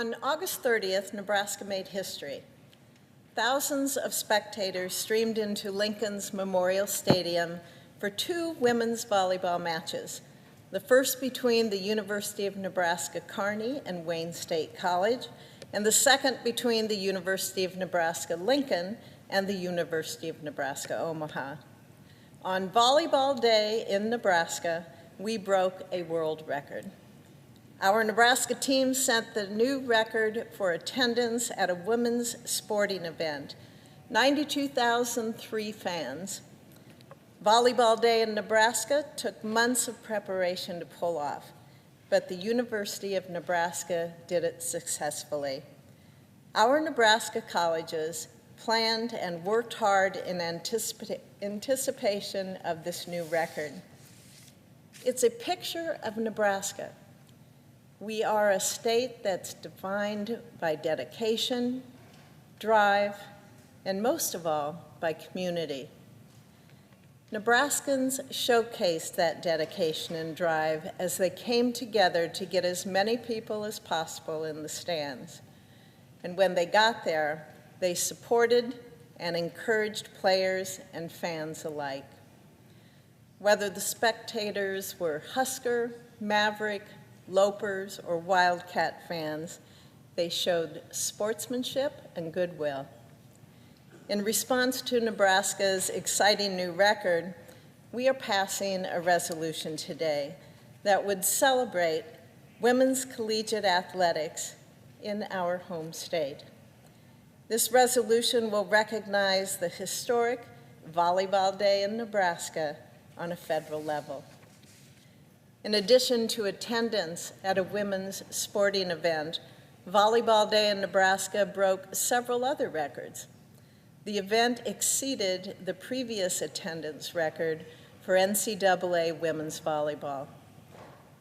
On August 30th, Nebraska made history. Thousands of spectators streamed into Lincoln's Memorial Stadium for two women's volleyball matches, the first between the University of Nebraska Kearney and Wayne State College, and the second between the University of Nebraska Lincoln and the University of Nebraska Omaha. On Volleyball Day in Nebraska, we broke a world record. Our Nebraska team set the new record for attendance at a women's sporting event, 92,003 fans. Volleyball Day in Nebraska took months of preparation to pull off, but the University of Nebraska did it successfully. Our Nebraska colleges planned and worked hard in anticipation of this new record. It's a picture of Nebraska. We are a state that's defined by dedication, drive, and most of all, by community. Nebraskans showcased that dedication and drive as they came together to get as many people as possible in the stands. And when they got there, they supported and encouraged players and fans alike. Whether the spectators were Husker, Maverick, Lopers, or Wildcat fans, they showed sportsmanship and goodwill. In response to Nebraska's exciting new record, we are passing a resolution today that would celebrate women's collegiate athletics in our home state. This resolution will recognize the historic Volleyball Day in Nebraska on a federal level. In addition to attendance at a women's sporting event, Volleyball Day in Nebraska broke several other records. The event exceeded the previous attendance record for NCAA women's volleyball.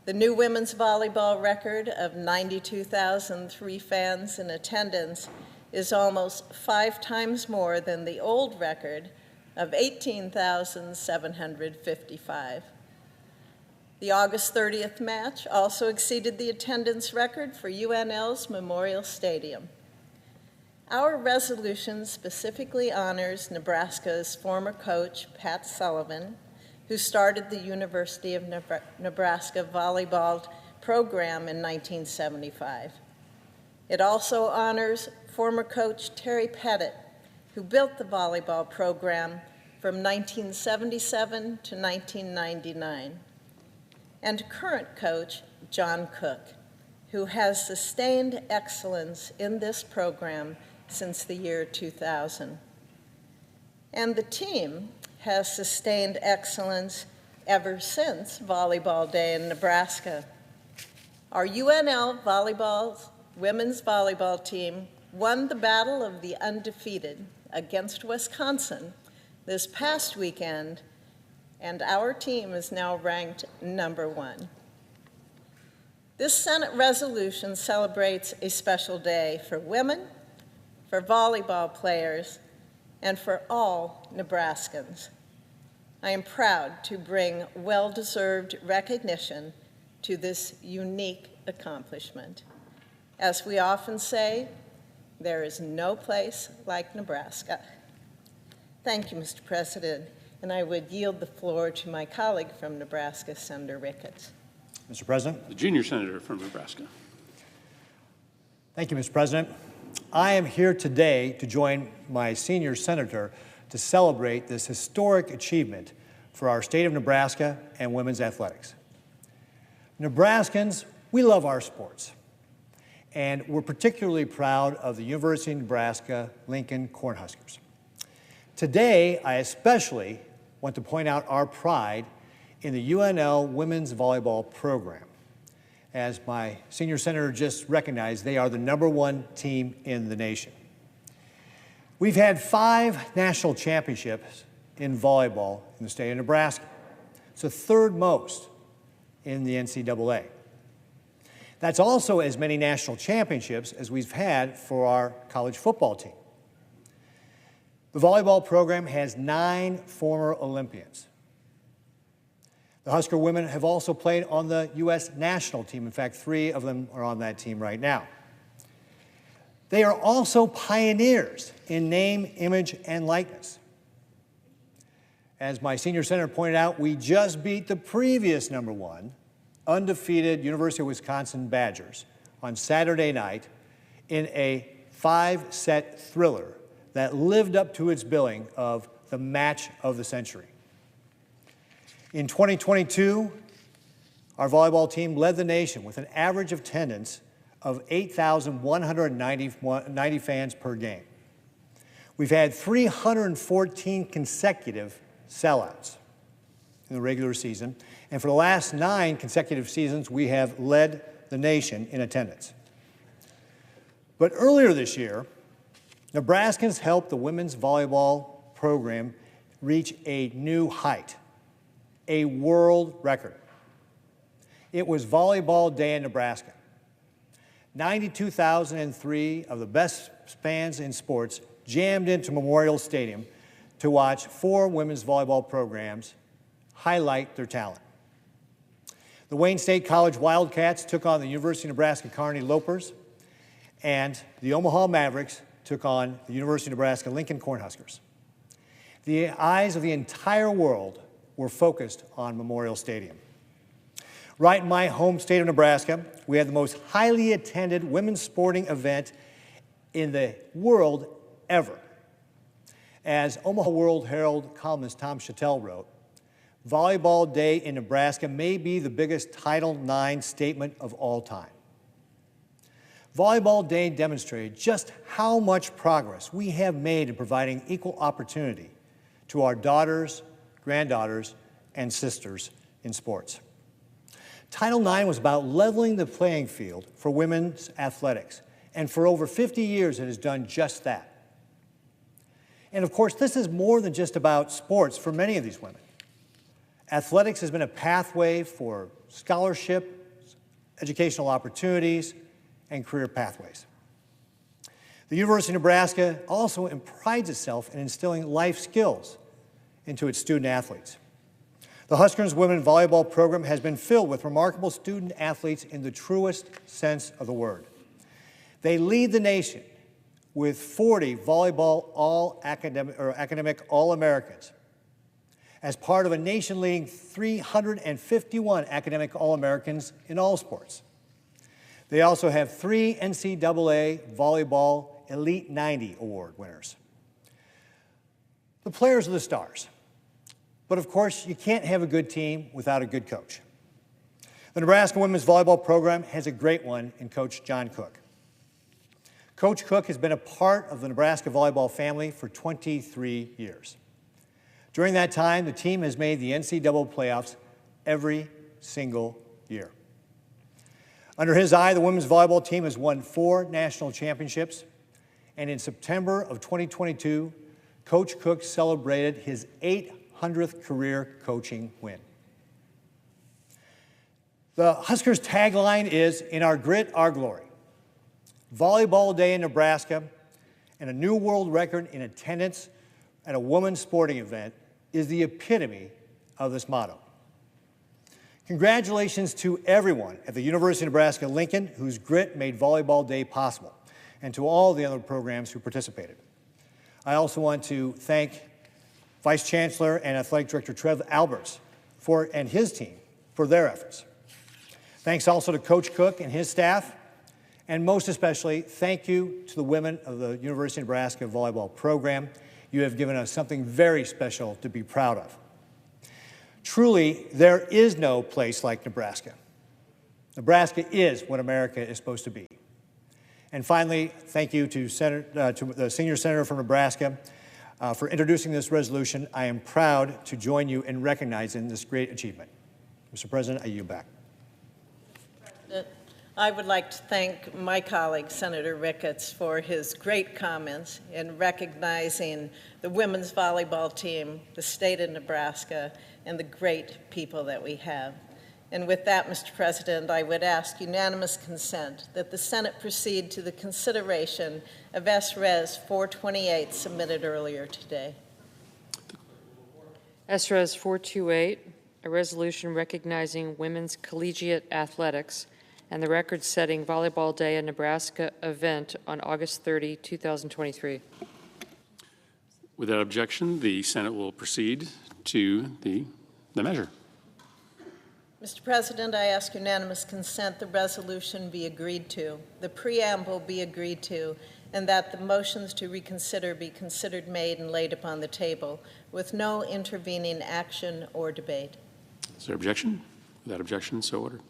The new women's volleyball record of 92,003 fans in attendance is almost 5 times more than the old record of 18,755. The August 30th match also exceeded the attendance record for UNL's Memorial Stadium. Our resolution specifically honors Nebraska's former coach, Pat Sullivan, who started the University of Nebraska volleyball program in 1975. It also honors former coach Terry Pettit, who built the volleyball program from 1977 to 1999, and current coach John Cook, who has sustained excellence in this program since the year 2000. And the team has sustained excellence ever since Volleyball Day in Nebraska. Our UNL women's volleyball team won the Battle of the Undefeated against Wisconsin this past weekend, and our team is now ranked #1. This Senate resolution celebrates a special day for women, for volleyball players, and for all Nebraskans. I am proud to bring well-deserved recognition to this unique accomplishment. As we often say, there is no place like Nebraska. Thank you, Mr. President, and I would yield the floor to my colleague from Nebraska, Senator Ricketts. Mr. President. The junior senator from Nebraska. Thank you, Mr. President. I am here today to join my senior senator to celebrate this historic achievement for our state of Nebraska and women's athletics. Nebraskans, we love our sports, and we're particularly proud of the University of Nebraska Lincoln Cornhuskers. Today, I especially want to point out our pride in the UNL women's volleyball program. As my senior senator just recognized, they are the #1 team in the nation. We've had 5 national championships in volleyball in the state of Nebraska. It's the 3rd most in the NCAA. That's also as many national championships as we've had for our college football team. The volleyball program has 9 former Olympians. The Husker women have also played on the U.S. national team. In fact, 3 of them are on that team right now. They are also pioneers in name, image, and likeness. As my senior senator pointed out, we just beat the previous #1, undefeated University of Wisconsin Badgers on Saturday night in a 5-set thriller that lived up to its billing of the match of the century. In 2022, our volleyball team led the nation with an average attendance of 8,190 fans per game. We've had 314 consecutive sellouts in the regular season, and for the last 9 consecutive seasons, we have led the nation in attendance. But earlier this year, Nebraskans helped the women's volleyball program reach a new height, a world record. It was Volleyball Day in Nebraska. 92,003 of the best fans in sports jammed into Memorial Stadium to watch 4 women's volleyball programs highlight their talent. The Wayne State College Wildcats took on the University of Nebraska Kearney Lopers, and the Omaha Mavericks took on the University of Nebraska Lincoln Cornhuskers. The eyes of the entire world were focused on Memorial Stadium. Right in my home state of Nebraska, we had the most highly attended women's sporting event in the world ever. As Omaha World Herald columnist Tom Chattel wrote, Volleyball Day in Nebraska may be the biggest Title IX statement of all time. Volleyball Day demonstrated just how much progress we have made in providing equal opportunity to our daughters, granddaughters, and sisters in sports. Title IX was about leveling the playing field for women's athletics, and for over 50 years it has done just that. And of course, this is more than just about sports for many of these women. Athletics has been a pathway for scholarship, educational opportunities, and career pathways. The University of Nebraska also prides itself in instilling life skills into its student athletes. The Huskers women's volleyball program has been filled with remarkable student athletes in the truest sense of the word. They lead the nation with 40 volleyball academic All-Americans as part of a nation-leading 351 academic All-Americans in all sports. They also have 3 NCAA Volleyball Elite 90 award winners. The players are the stars. But of course, you can't have a good team without a good coach. The Nebraska women's volleyball program has a great one in Coach John Cook. Coach Cook has been a part of the Nebraska volleyball family for 23 years. During that time, the team has made the NCAA playoffs every single year. Under his eye, the women's volleyball team has won 4 national championships, and in September of 2022, Coach Cook celebrated his 800th career coaching win. The Huskers' tagline is, "In our grit, our glory." Volleyball Day in Nebraska and a new world record in attendance at a women's sporting event is the epitome of this motto. Congratulations to everyone at the University of Nebraska-Lincoln whose grit made Volleyball Day possible, and to all the other programs who participated. I also want to thank Vice Chancellor and Athletic Director Trev Alberts and his team for their efforts. Thanks also to Coach Cook and his staff, and most especially, thank you to the women of the University of Nebraska volleyball program. You have given us something very special to be proud of. Truly, there is no place like Nebraska. Nebraska is what America is supposed to be. And finally, thank you to the Senior Senator from Nebraska for introducing this resolution. I am proud to join you in recognizing this great achievement. Mr. President, I yield back. I would like to thank my colleague, Senator Ricketts, for his great comments in recognizing the women's volleyball team, the state of Nebraska, and the great people that we have. And with that, Mr. President, I would ask unanimous consent that the Senate proceed to the consideration of S-Res 428 submitted earlier today. S-Res 428, a resolution recognizing women's collegiate athletics and the record-setting Volleyball Day in Nebraska event on August 30, 2023. Without objection, the Senate will proceed to the measure. Mr. President, I ask unanimous consent the resolution be agreed to, the preamble be agreed to, and that the motions to reconsider be considered made and laid upon the table with no intervening action or debate. Is there objection? Without objection, so ordered.